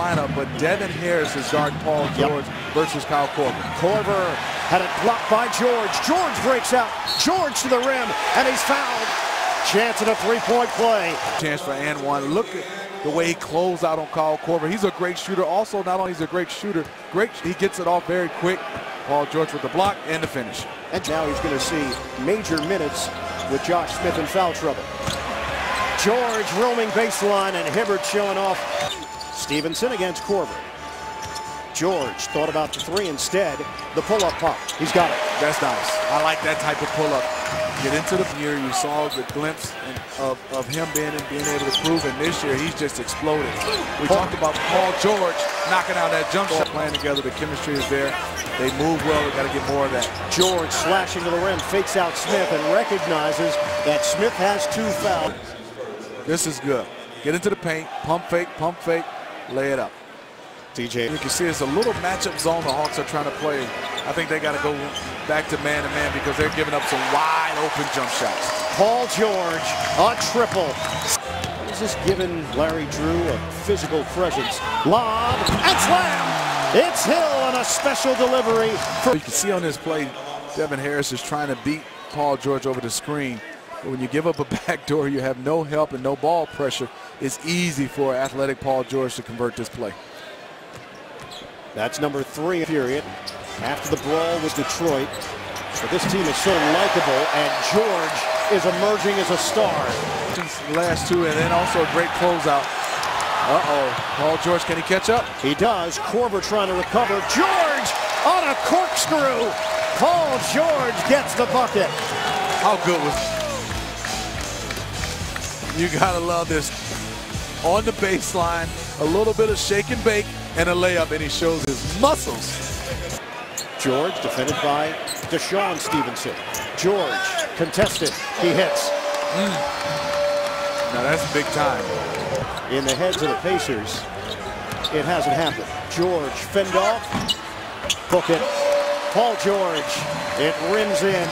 lineup, but Devin Harris is guarding Paul George versus Kyle Korver. Korver had it blocked by George. George breaks out. George to the rim, and he's fouled. Chance at a three-point play. Chance for and one. Look at the way he closed out on Kyle Korver. He's a great shooter. Also, not only is he a great shooter, he gets it off very quick. Paul George with the block and the finish. And now he's going to see major minutes with Josh Smith in foul trouble. George roaming baseline, and Hibbert showing off. Stevenson against Korver. George thought about the three instead. The pull-up pop. He's got it. That's nice. I like that type of pull-up. Get into the year, you saw the glimpse of him being able to prove, and this year he's just exploded. We talked about Paul George knocking out that jump shot, playing together. The chemistry is there. They move well. They got to get more of that. George slashing to the rim, fakes out Smith, and recognizes that Smith has two fouls. This is good. Get into the paint, pump fake, lay it up. TJ. You can see it's a little matchup zone the Hawks are trying to play. I think they got to go back to man-to-man because they're giving up some wide-open jump shots. Paul George, a triple. This is giving Larry Drew a physical presence. Lob and slam. It's Hill on a special delivery. You can see on this play, Devin Harris is trying to beat Paul George over the screen. But when you give up a backdoor, you have no help and no ball pressure. It's easy for athletic Paul George to convert this play. That's number 3 period. After the brawl with Detroit. But this team is so likable, and George is emerging as a star. Last two, and then also a great closeout. Paul George, can he catch up? He does. Korver trying to recover. George on a corkscrew. Paul George gets the bucket. How good was You gotta love this. On the baseline, a little bit of shake and bake and a layup, and he shows his muscles. George defended by Deshaun Stevenson. George contested. He hits. Now that's big time. In the heads of the Pacers, it hasn't happened. George fend off. Book it. Paul George. It rims in.